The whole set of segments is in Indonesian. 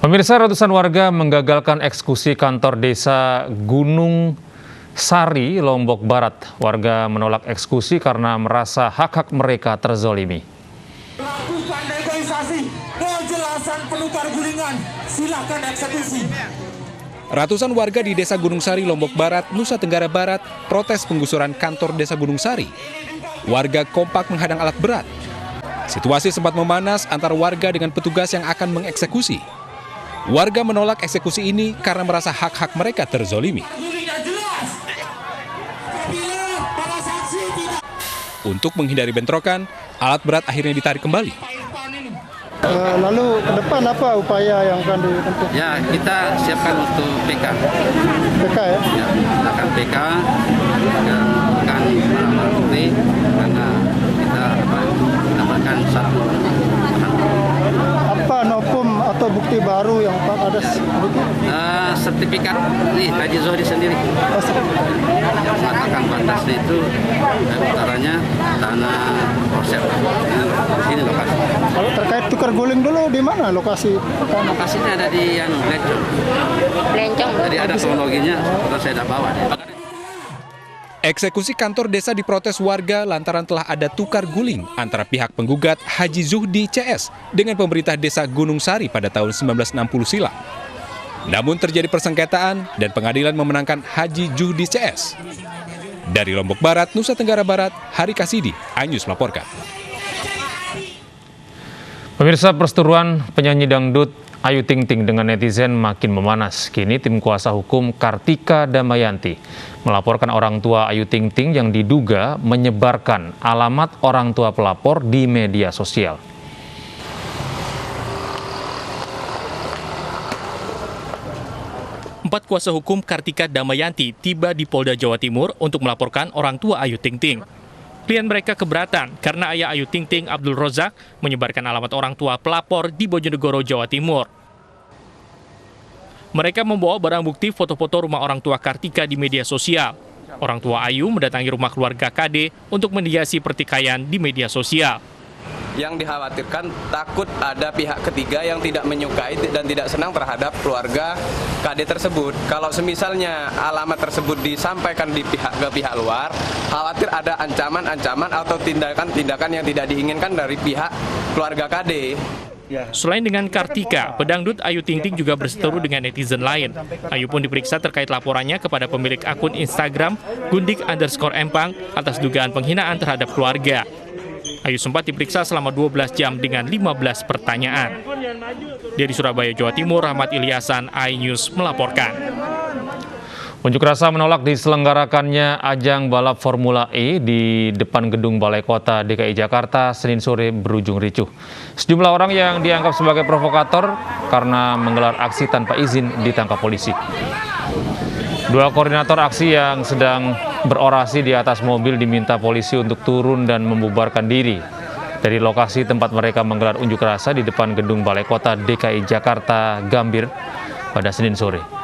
Pemirsa, ratusan warga menggagalkan eksekusi kantor desa Gunung Sari, Lombok Barat. Warga menolak eksekusi karena merasa hak-hak mereka terzolimi. Lakukan negosiasi, kejelasan penukar gulingan, silakan eksekusi. Ratusan warga di Desa Gunung Sari, Lombok Barat, Nusa Tenggara Barat, protes penggusuran kantor Desa Gunung Sari. Warga kompak menghadang alat berat. Situasi sempat memanas antara warga dengan petugas yang akan mengeksekusi. Warga menolak eksekusi ini karena merasa hak-hak mereka terzolimi. Untuk menghindari bentrokan, alat berat akhirnya ditarik kembali. Lalu ke depan apa upaya yang akan ditempuh? Ya, kita siapkan untuk PK. PK ya? Ya, kita akan PK, akan barang bukti, karena kita mendapatkan satu apa novum atau bukti baru yang Pak ada? sertifikat nih Haji Zohri sendiri. Mengatakan batasnya itu utaranya tanah Korsel. Ini lokasi. Kalau terkait tukar guling dulu di mana lokasi? Lokasinya ada di Blencong. Jadi ada kronologinya, terus saya tidak bawa. Eksekusi kantor desa diprotes warga lantaran telah ada tukar guling antara pihak penggugat Haji Zuhdi CS dengan pemerintah desa Gunung Sari pada tahun 1960 silam. Namun terjadi persengketaan dan pengadilan memenangkan Haji Zuhdi CS. Dari Lombok Barat, Nusa Tenggara Barat, Hari Kasidi, iNews melaporkan. Pemirsa, perseteruan penyanyi dangdut Ayu Ting Ting dengan netizen makin memanas. Kini tim kuasa hukum Kartika Damayanti melaporkan orang tua Ayu Ting Ting yang diduga menyebarkan alamat orang tua pelapor di media sosial. Empat kuasa hukum Kartika Damayanti tiba di Polda Jawa Timur untuk melaporkan orang tua Ayu Ting Ting. Klien mereka keberatan karena ayah Ayu Ting Ting, Abdul Rozak, menyebarkan alamat orang tua pelapor di Bojonegoro, Jawa Timur. Mereka membawa barang bukti foto-foto rumah orang tua Kartika di media sosial. Orang tua Ayu mendatangi rumah keluarga KD untuk mediasi pertikaian di media sosial. Yang dikhawatirkan takut ada pihak ketiga yang tidak menyukai dan tidak senang terhadap keluarga KD tersebut. Kalau semisalnya alamat tersebut disampaikan ke pihak luar, khawatir ada ancaman-ancaman atau tindakan-tindakan yang tidak diinginkan dari pihak keluarga KD. Selain dengan Kartika, pedangdut Ayu Ting Ting juga berseteru dengan netizen lain. Ayu pun diperiksa terkait laporannya kepada pemilik akun Instagram Gundik_Empang atas dugaan penghinaan terhadap keluarga. Ayu sempat diperiksa selama 12 jam dengan 15 pertanyaan. Dari Surabaya, Jawa Timur, Rahmat Ilyasan, iNews melaporkan. Unjuk rasa menolak diselenggarakannya ajang balap Formula E di depan gedung Balai Kota DKI Jakarta Senin sore berujung ricuh. Sejumlah orang yang dianggap sebagai provokator karena menggelar aksi tanpa izin ditangkap polisi. Dua koordinator aksi yang sedang berorasi di atas mobil diminta polisi untuk turun dan membubarkan diri dari lokasi tempat mereka menggelar unjuk rasa di depan gedung Balai Kota DKI Jakarta Gambir pada Senin sore.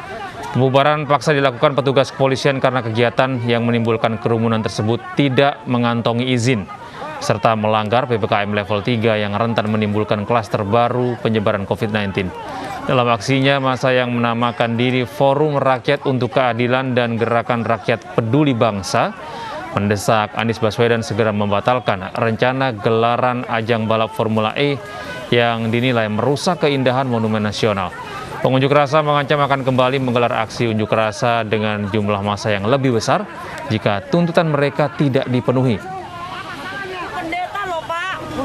Pembubaran paksa dilakukan petugas kepolisian karena kegiatan yang menimbulkan kerumunan tersebut tidak mengantongi izin serta melanggar PPKM level 3 yang rentan menimbulkan klaster baru penyebaran COVID-19. Dalam aksinya, massa yang menamakan diri Forum Rakyat untuk Keadilan dan Gerakan Rakyat Peduli Bangsa mendesak Anies Baswedan segera membatalkan rencana gelaran ajang balap Formula E yang dinilai merusak keindahan monumen nasional. Pengunjuk rasa mengancam akan kembali menggelar aksi unjuk rasa dengan jumlah massa yang lebih besar jika tuntutan mereka tidak dipenuhi. Pendeta loh Pak, itu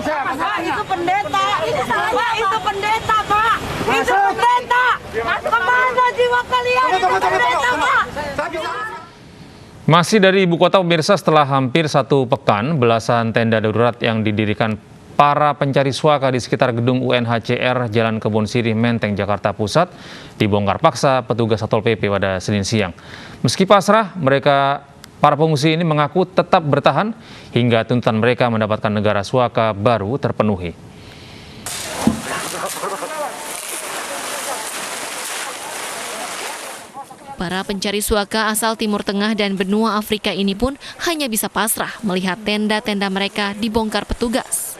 pendeta, Pak, itu pendeta Pak, itu pendeta, kemana jiwa kalian, itu pendeta Pak. Masih dari ibu kota, pemirsa, setelah hampir satu pekan, belasan tenda darurat yang didirikan para pencari suaka di sekitar gedung UNHCR Jalan Kebon Sirih, Menteng, Jakarta Pusat dibongkar paksa petugas Satpol PP pada Senin siang. Meski pasrah, para pengungsi ini mengaku tetap bertahan hingga tuntutan mereka mendapatkan negara suaka baru terpenuhi. Para pencari suaka asal Timur Tengah dan benua Afrika ini pun hanya bisa pasrah melihat tenda-tenda mereka dibongkar petugas.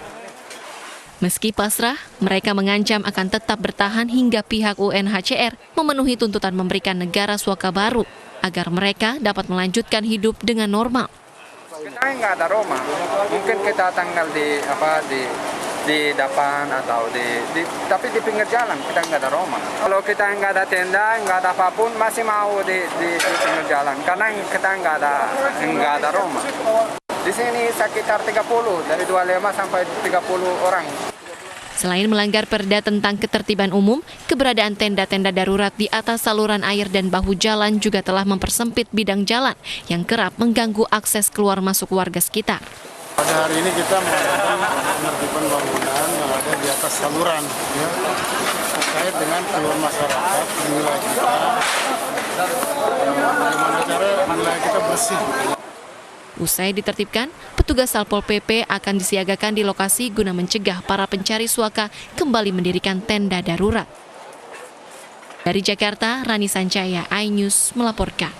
Meski pasrah, mereka mengancam akan tetap bertahan hingga pihak UNHCR memenuhi tuntutan memberikan negara suaka baru agar mereka dapat melanjutkan hidup dengan normal. Kita nggak ada rumah, mungkin kita tinggal di depan atau tapi di pinggir jalan, kita nggak ada rumah. Kalau kita nggak ada tenda, nggak ada apapun, masih mau di pinggir jalan karena kita nggak ada rumah. Di sini sekitar 30, dari 25 sampai 30 orang. Selain melanggar perda tentang ketertiban umum, keberadaan tenda-tenda darurat di atas saluran air dan bahu jalan juga telah mempersempit bidang jalan yang kerap mengganggu akses keluar masuk warga sekitar. Pada hari ini kita melakukan penertiban bangunan yang ada di atas saluran, ya, terkait dengan keluar masyarakat di wilayah kita. Bagaimana cara wilayah kita bersih. Usai ditertibkan, petugas Satpol PP akan disiagakan di lokasi guna mencegah para pencari suaka kembali mendirikan tenda darurat. Dari Jakarta, Rani Sancaya, iNews melaporkan.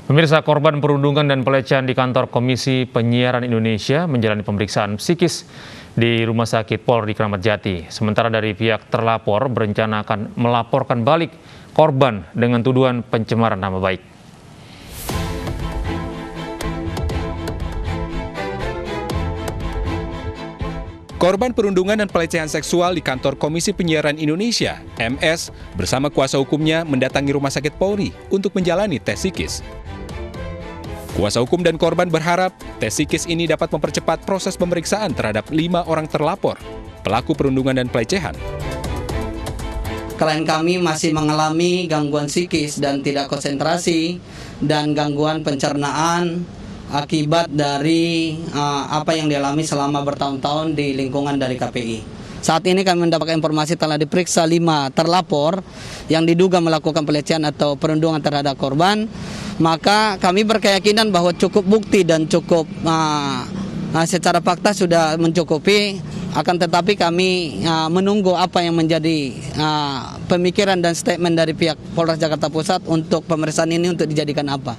Pemirsa, korban perundungan dan pelecehan di kantor Komisi Penyiaran Indonesia menjalani pemeriksaan psikis di Rumah Sakit Polri Kramat Jati. Sementara dari pihak terlapor berencana akan melaporkan balik korban dengan tuduhan pencemaran nama baik. Korban perundungan dan pelecehan seksual di kantor Komisi Penyiaran Indonesia, MS, bersama kuasa hukumnya mendatangi Rumah Sakit Polri untuk menjalani tes psikis. Kuasa hukum dan korban berharap tes psikis ini dapat mempercepat proses pemeriksaan terhadap 5 orang terlapor, pelaku perundungan dan pelecehan. Klien kami masih mengalami gangguan psikis dan tidak konsentrasi dan gangguan pencernaan akibat dari apa yang dialami selama bertahun-tahun di lingkungan dari KPI. Saat ini kami mendapatkan informasi telah diperiksa 5 terlapor yang diduga melakukan pelecehan atau perundungan terhadap korban. Maka kami berkeyakinan bahwa cukup bukti dan cukup secara fakta sudah mencukupi. Akan tetapi kami menunggu apa yang menjadi pemikiran dan statement dari pihak Polres Jakarta Pusat untuk pemeriksaan ini untuk dijadikan apa.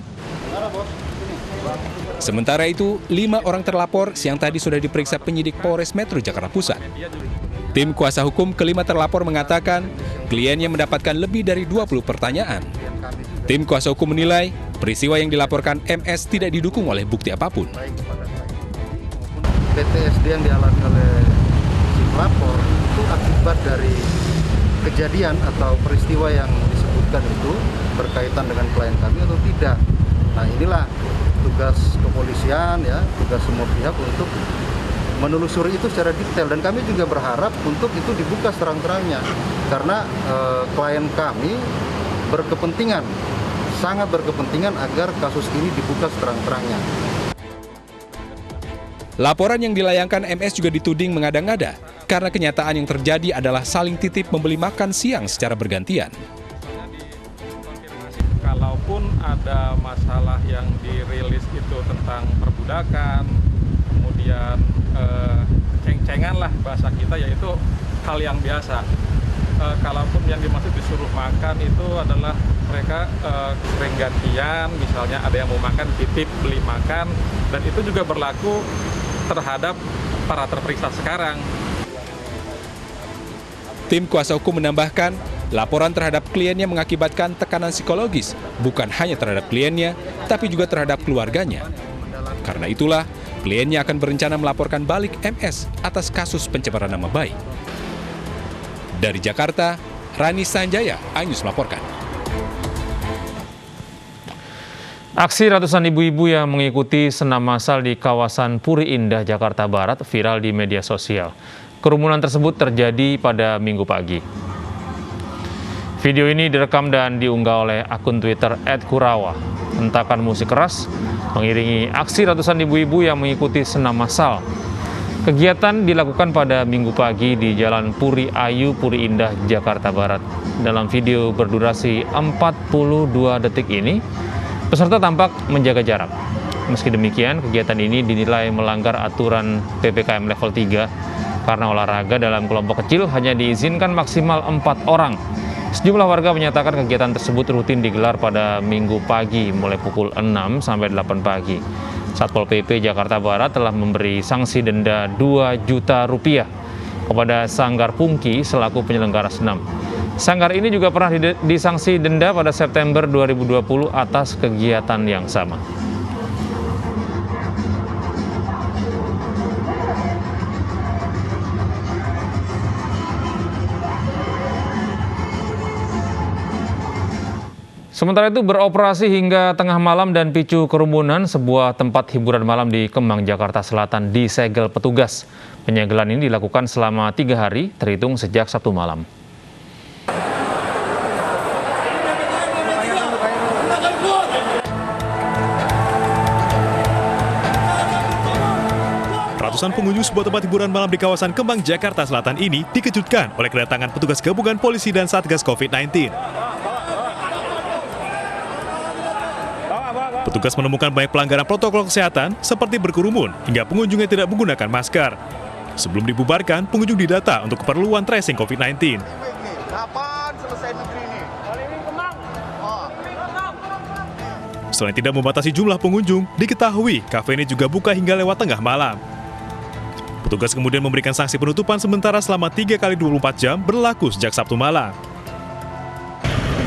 Sementara itu, 5 orang terlapor siang tadi sudah diperiksa penyidik Polres Metro Jakarta Pusat. Tim kuasa hukum kelima terlapor mengatakan kliennya mendapatkan lebih dari 20 pertanyaan. Tim kuasa hukum menilai peristiwa yang dilaporkan MS tidak didukung oleh bukti apapun. PTSD yang dialami oleh si pelapor itu akibat dari kejadian atau peristiwa yang disebutkan itu berkaitan dengan klien kami atau tidak. Nah, inilah tugas kepolisian, ya, tugas semua pihak untuk menelusuri itu secara detail, dan kami juga berharap untuk itu dibuka terang-terangnya karena klien kami berkepentingan, sangat berkepentingan agar kasus ini dibuka terang-terangnya. Laporan yang dilayangkan MS juga dituding mengada-ngada karena kenyataan yang terjadi adalah saling titip membeli makan siang secara bergantian. Kalaupun ada masalah yang dirilis itu tentang perbudakan, kemudian ceng-cengan lah bahasa kita, yaitu hal yang biasa. Kalaupun yang dimaksud disuruh makan itu adalah mereka sering gantian, misalnya ada yang mau makan titip beli makan, dan itu juga berlaku terhadap para terperiksa sekarang. Tim kuasa hukum menambahkan, laporan terhadap kliennya mengakibatkan tekanan psikologis, bukan hanya terhadap kliennya, tapi juga terhadap keluarganya. Karena itulah, kliennya akan berencana melaporkan balik MS atas kasus pencemaran nama baik. Dari Jakarta, Rani Sanjaya, iNews melaporkan. Aksi ratusan ibu-ibu yang mengikuti senam massal di kawasan Puri Indah, Jakarta Barat viral di media sosial. Kerumunan tersebut terjadi pada Minggu pagi. Video ini direkam dan diunggah oleh akun Twitter @kurawa. Hentakan musik keras mengiringi aksi ratusan ibu-ibu yang mengikuti senam massal. Kegiatan dilakukan pada Minggu pagi di Jalan Puri Ayu, Puri Indah, Jakarta Barat. Dalam video berdurasi 42 detik ini, peserta tampak menjaga jarak. Meski demikian, kegiatan ini dinilai melanggar aturan PPKM level 3 karena olahraga dalam kelompok kecil hanya diizinkan maksimal 4 orang. Sejumlah warga menyatakan kegiatan tersebut rutin digelar pada Minggu pagi mulai pukul 6 sampai 8 pagi. Satpol PP Jakarta Barat telah memberi sanksi denda Rp2 juta kepada Sanggar Pungki selaku penyelenggara senam. Sanggar ini juga pernah disanksi denda pada September 2020 atas kegiatan yang sama. Sementara itu beroperasi hingga tengah malam dan picu kerumunan, sebuah tempat hiburan malam di Kemang, Jakarta Selatan disegel petugas. Penyegelan ini dilakukan selama 3 hari, terhitung sejak Sabtu malam. Ratusan pengunjung sebuah tempat hiburan malam di kawasan Kemang, Jakarta Selatan ini dikejutkan oleh kedatangan petugas gabungan polisi dan Satgas COVID-19. Petugas menemukan banyak pelanggaran protokol kesehatan seperti berkerumun hingga pengunjungnya tidak menggunakan masker. Sebelum dibubarkan, pengunjung didata untuk keperluan tracing COVID-19. Kapan selesai negeri ini? Selain tidak membatasi jumlah pengunjung, diketahui kafe ini juga buka hingga lewat tengah malam. Petugas kemudian memberikan sanksi penutupan sementara selama 3 kali 24 jam berlaku sejak Sabtu malam.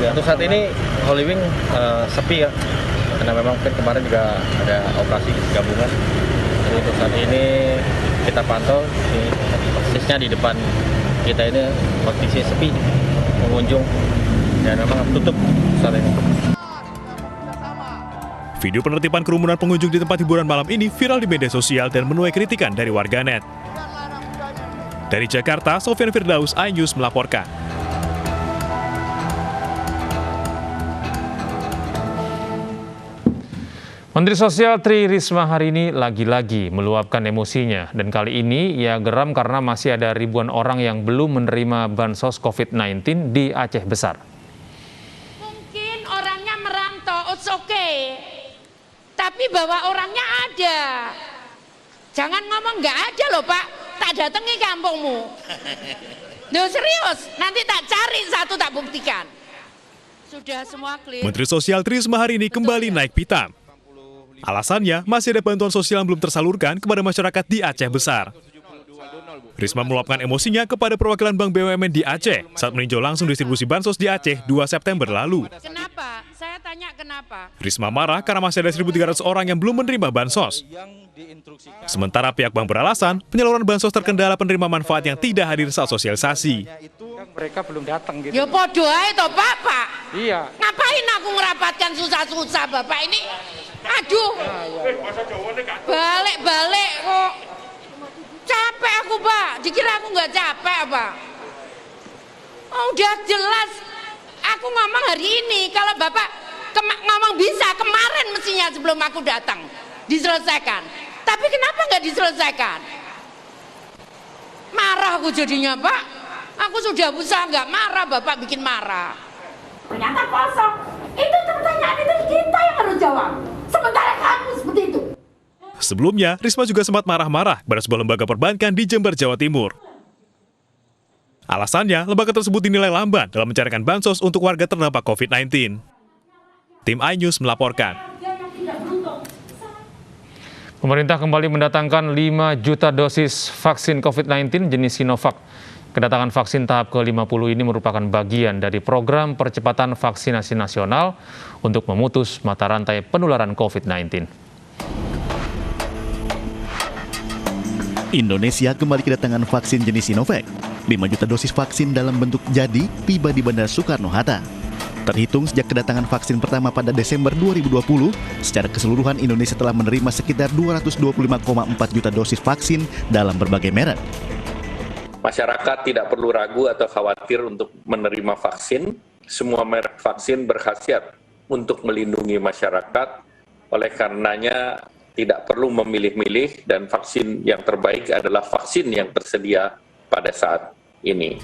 Untuk saat ini Holy Wing sepi ya, karena memang kemarin juga ada operasi gabungan. Jadi untuk saat ini kita pantau persisnya di depan kita ini kondisi sepi pengunjung dan memang tutup saat ini. Video penertiban kerumunan pengunjung di tempat hiburan malam ini viral di media sosial dan menuai kritikan dari warganet. Dari Jakarta, Sofyan Firdaus, iNews melaporkan. Menteri Sosial Tri Risma hari ini lagi-lagi meluapkan emosinya, dan kali ini ia geram karena masih ada ribuan orang yang belum menerima bansos COVID-19 di Aceh Besar. Mungkin orangnya merantau, it's okay. Tapi bahwa orangnya ada. Jangan ngomong nggak ada loh Pak, tak datangi kampungmu. Duh serius, nanti tak cari satu tak buktikan. Sudah semua clear. Menteri Sosial Tri Risma hari ini kembali naik pitam. Alasannya, masih ada bantuan sosial yang belum tersalurkan kepada masyarakat di Aceh Besar. Risma meluapkan emosinya kepada perwakilan Bank BUMN di Aceh saat meninjau langsung distribusi bansos di Aceh 2 September lalu. Kenapa? Saya tanya kenapa? Risma marah karena masih ada 1.300 orang yang belum menerima bansos. Sementara pihak bank beralasan, penyaluran bansos terkendala penerima manfaat yang tidak hadir saat sosialisasi. Mereka belum datang gitu. Ya podo ae toh Bapak. Iya. Ngapain aku ngerapatkan susah-susah Bapak ini? Aduh. Balik-balik kok. Capek aku Pak. Dikira aku nggak capek apa? Oh, udah jelas. Aku ngomong hari ini. Kalau Bapak ngomong bisa kemarin mestinya sebelum aku datang diselesaikan. Tapi kenapa nggak diselesaikan? Marah aku jadinya Pak. Aku sudah berusaha nggak marah, Bapak bikin marah. Ternyata kosong. Itu pertanyaan itu kita yang harus jawab. Sementara kamu seperti itu. Sebelumnya, Risma juga sempat marah-marah pada sebuah lembaga perbankan di Jember, Jawa Timur. Alasannya, lembaga tersebut dinilai lamban dalam mencarikan bansos untuk warga terdampak COVID-19. Tim iNews melaporkan. Pemerintah kembali mendatangkan 5 juta dosis vaksin COVID-19 jenis Sinovac. Kedatangan vaksin tahap ke-50 ini merupakan bagian dari program percepatan vaksinasi nasional untuk memutus mata rantai penularan COVID-19. Indonesia kembali kedatangan vaksin jenis Sinovac. 5 juta dosis vaksin dalam bentuk jadi tiba di Bandara Soekarno-Hatta. Terhitung sejak kedatangan vaksin pertama pada Desember 2020, secara keseluruhan Indonesia telah menerima sekitar 225,4 juta dosis vaksin dalam berbagai merek. Masyarakat tidak perlu ragu atau khawatir untuk menerima vaksin. Semua merek vaksin berkhasiat untuk melindungi masyarakat. Oleh karenanya tidak perlu memilih-milih dan vaksin yang terbaik adalah vaksin yang tersedia pada saat ini.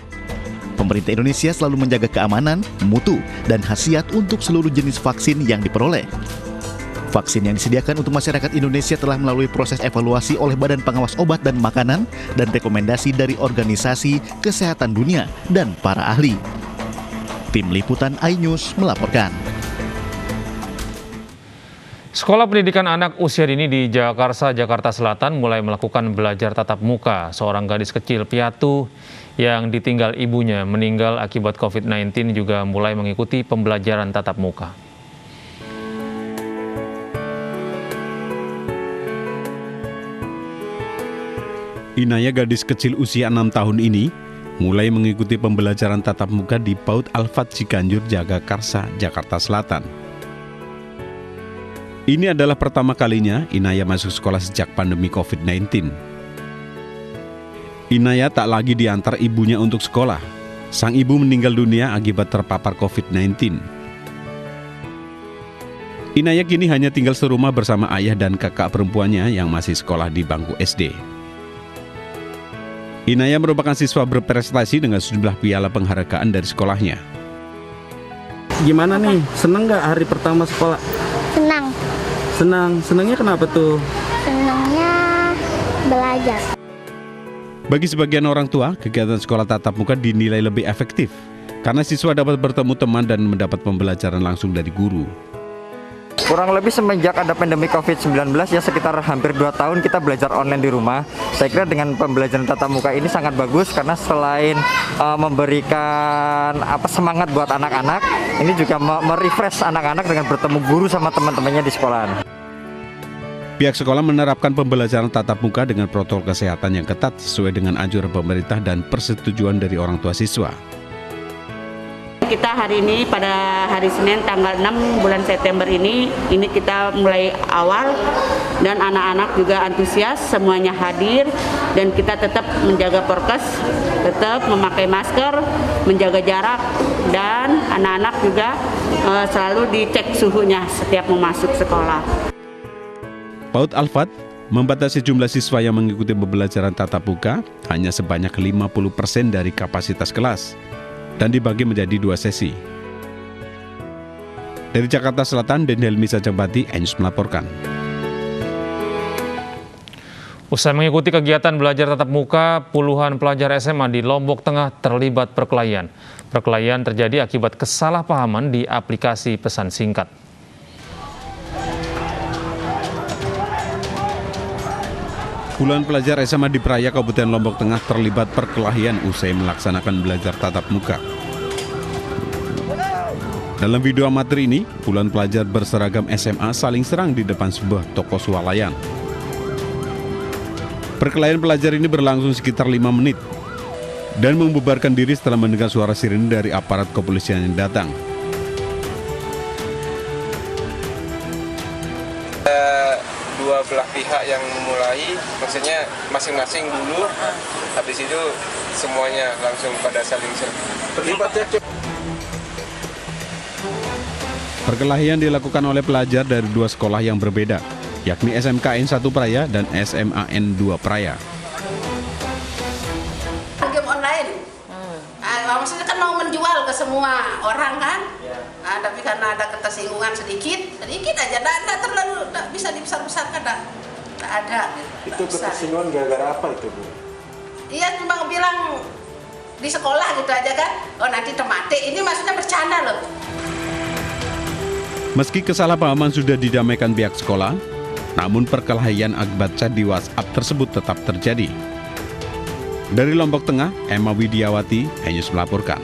Pemerintah Indonesia selalu menjaga keamanan, mutu, dan khasiat untuk seluruh jenis vaksin yang diperoleh. Vaksin yang disediakan untuk masyarakat Indonesia telah melalui proses evaluasi oleh Badan Pengawas Obat dan Makanan dan rekomendasi dari Organisasi Kesehatan Dunia dan para ahli. Tim Liputan iNews melaporkan. Sekolah Pendidikan Anak Usia Dini di Jagakarsa, Jakarta Selatan mulai melakukan belajar tatap muka. Seorang gadis kecil piatu yang ditinggal ibunya meninggal akibat COVID-19 juga mulai mengikuti pembelajaran tatap muka. Inaya, gadis kecil usia 6 tahun ini, mulai mengikuti pembelajaran tatap muka di PAUD Al-Fat Ciganjur, Jagakarsa, Jakarta Selatan. Ini adalah pertama kalinya Inaya masuk sekolah sejak pandemi COVID-19. Inaya tak lagi diantar ibunya untuk sekolah. Sang ibu meninggal dunia akibat terpapar COVID-19. Inaya kini hanya tinggal serumah bersama ayah dan kakak perempuannya yang masih sekolah di bangku SD. Inaya merupakan siswa berprestasi dengan sejumlah piala penghargaan dari sekolahnya. Gimana nih? Seneng nggak hari pertama sekolah? Senang. Senangnya kenapa tuh? Senangnya belajar. Bagi sebagian orang tua, kegiatan sekolah tatap muka dinilai lebih efektif karena siswa dapat bertemu teman dan mendapat pembelajaran langsung dari guru. Kurang lebih semenjak ada pandemi COVID-19 ya sekitar hampir 2 tahun kita belajar online di rumah. Saya kira dengan pembelajaran tatap muka ini sangat bagus karena selain memberikan semangat buat anak-anak, ini juga merefresh anak-anak dengan bertemu guru sama teman-temannya di sekolahan. Pihak sekolah menerapkan pembelajaran tatap muka dengan protokol kesehatan yang ketat sesuai dengan anjuran pemerintah dan persetujuan dari orang tua siswa. Kita hari ini pada hari Senin tanggal 6 bulan September ini kita mulai awal dan anak-anak juga antusias, semuanya hadir dan kita tetap menjaga prokes, tetap memakai masker, menjaga jarak dan anak-anak juga selalu dicek suhunya setiap mau masuk sekolah. PAUD Al-Fat membatasi jumlah siswa yang mengikuti pembelajaran tatap muka hanya sebanyak 50% dari kapasitas kelas dan dibagi menjadi 2 sesi. Dari Jakarta Selatan, Daniel Misa Jambati, News melaporkan. Usai mengikuti kegiatan belajar tatap muka, puluhan pelajar SMA di Lombok Tengah terlibat perkelahian. Perkelahian terjadi akibat kesalahpahaman di aplikasi pesan singkat. Puluhan pelajar SMA di Praia, Kabupaten Lombok Tengah terlibat perkelahian usai melaksanakan belajar tatap muka. Dalam video amatir ini, puluhan pelajar berseragam SMA saling serang di depan sebuah toko swalayan. Perkelahian pelajar ini berlangsung sekitar 5 menit dan membubarkan diri setelah mendengar suara sirine dari aparat kepolisian yang datang. Dua belah pihak yang memulai, maksudnya masing-masing dulu, habis itu semuanya langsung pada saling terlibat ya. Perkelahian dilakukan oleh pelajar dari 2 sekolah yang berbeda, yakni SMKN 1 Praia dan SMAN 2 Praia. Game online, maksudnya kan mau menjual ke semua orang kan? Tapi karena ada ketersinggungan sedikit aja, tidak terlalu, tidak bisa dibesar-besarkan, tidak ada. Itu ketersinggungan gara-gara apa itu, Bu? Iya, cuma bilang di sekolah gitu aja kan, oh nanti temate, ini maksudnya bercanda loh. Meski kesalahpahaman sudah didamaikan pihak sekolah, namun perkelahian akibat chat di WhatsApp tersebut tetap terjadi. Dari Lombok Tengah, Emma Widiawati, News melaporkan.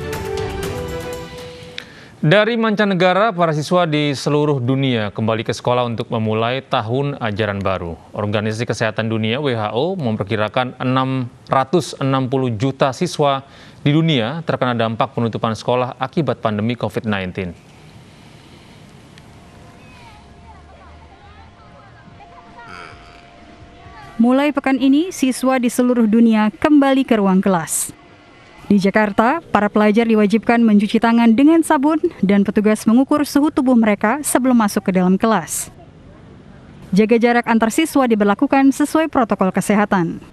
Dari mancanegara, para siswa di seluruh dunia kembali ke sekolah untuk memulai tahun ajaran baru. Organisasi Kesehatan Dunia (WHO) memperkirakan 660 juta siswa di dunia terkena dampak penutupan sekolah akibat pandemi COVID-19. Mulai pekan ini, siswa di seluruh dunia kembali ke ruang kelas. Di Jakarta, para pelajar diwajibkan mencuci tangan dengan sabun dan petugas mengukur suhu tubuh mereka sebelum masuk ke dalam kelas. Jaga jarak antar siswa diberlakukan sesuai protokol kesehatan.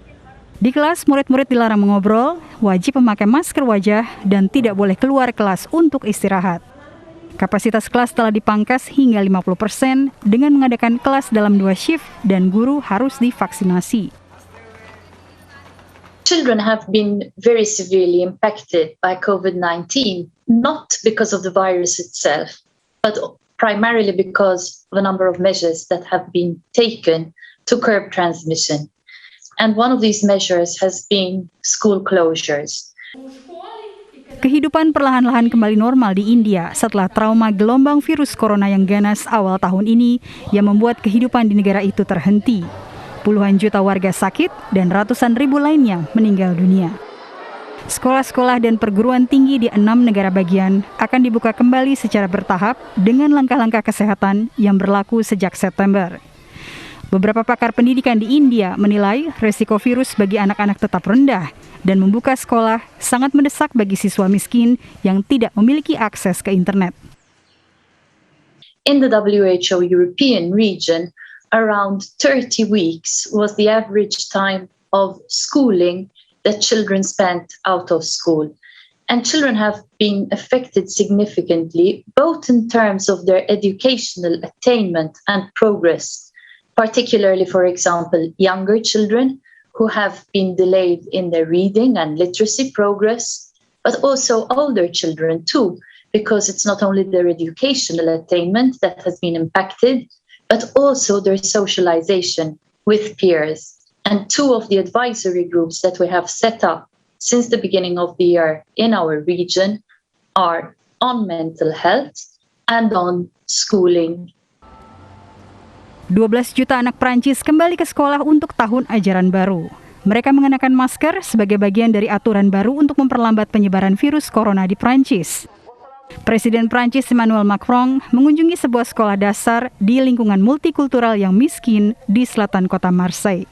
Di kelas, murid-murid dilarang mengobrol, wajib memakai masker wajah, dan tidak boleh keluar kelas untuk istirahat. Kapasitas kelas telah dipangkas hingga 50% dengan mengadakan kelas dalam 2 shift dan guru harus divaksinasi. Children have been very severely impacted by COVID-19, not because of the virus itself, but primarily because of a number of measures that have been taken to curb transmission. And one of these measures has been school closures. Kehidupan perlahan-lahan kembali normal di India setelah trauma gelombang virus corona yang ganas awal tahun ini yang membuat kehidupan di negara itu terhenti. Puluhan juta warga sakit dan ratusan ribu lainnya meninggal dunia. Sekolah-sekolah dan perguruan tinggi di 6 negara bagian akan dibuka kembali secara bertahap dengan langkah-langkah kesehatan yang berlaku sejak September. Beberapa pakar pendidikan di India menilai risiko virus bagi anak-anak tetap rendah dan membuka sekolah sangat mendesak bagi siswa miskin yang tidak memiliki akses ke internet. In the WHO European region, around 30 weeks was the average time of schooling that children spent out of school. And children have been affected significantly, both in terms of their educational attainment and progress, particularly, for example, younger children who have been delayed in their reading and literacy progress, but also older children too, because it's not only their educational attainment that has been impacted, but also their socialization with peers. And 2 of the advisory groups that we have set up since the beginning of the year in our region are on mental health and on schooling. 12 juta anak Prancis kembali ke sekolah untuk tahun ajaran baru. Mereka mengenakan masker sebagai bagian dari aturan baru untuk memperlambat penyebaran virus corona di Prancis. Presiden Prancis Emmanuel Macron mengunjungi sebuah sekolah dasar di lingkungan multikultural yang miskin di selatan kota Marseille.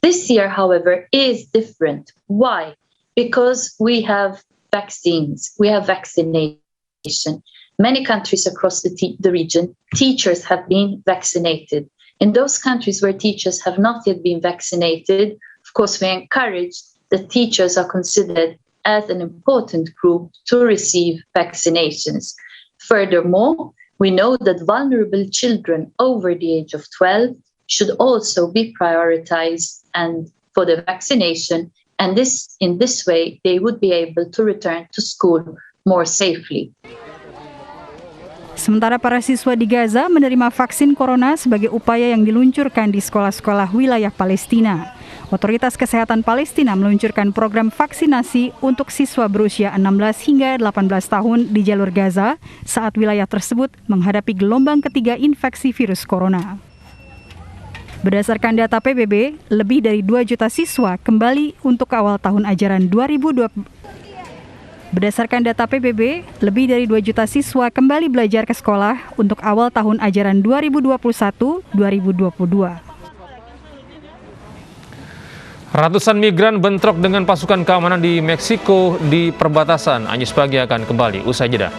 This year, however, is different. Why? Because we have vaccines, we have vaccination. Many countries across the region, teachers have been vaccinated. In those countries where teachers have not yet been vaccinated, of course, we encourage that teachers are considered as an important group to receive vaccinations. Furthermore, we know that vulnerable children over the age of 12 should also be prioritized and for the vaccination, and in this way they would be able to return to school more safely. Sementara para siswa di Gaza menerima vaksin corona sebagai upaya yang diluncurkan di sekolah-sekolah wilayah Palestina. Otoritas Kesehatan Palestina meluncurkan program vaksinasi untuk siswa berusia 16 hingga 18 tahun di jalur Gaza saat wilayah tersebut menghadapi gelombang ketiga infeksi virus corona. Berdasarkan data PBB, lebih dari 2 juta siswa kembali untuk awal tahun ajaran 2020. Berdasarkan data PBB, lebih dari 2 juta siswa kembali belajar ke sekolah untuk awal tahun ajaran 2021-2022. Ratusan migran bentrok dengan pasukan keamanan di Meksiko di perbatasan. Anyus Pagi akan kembali usai jeda.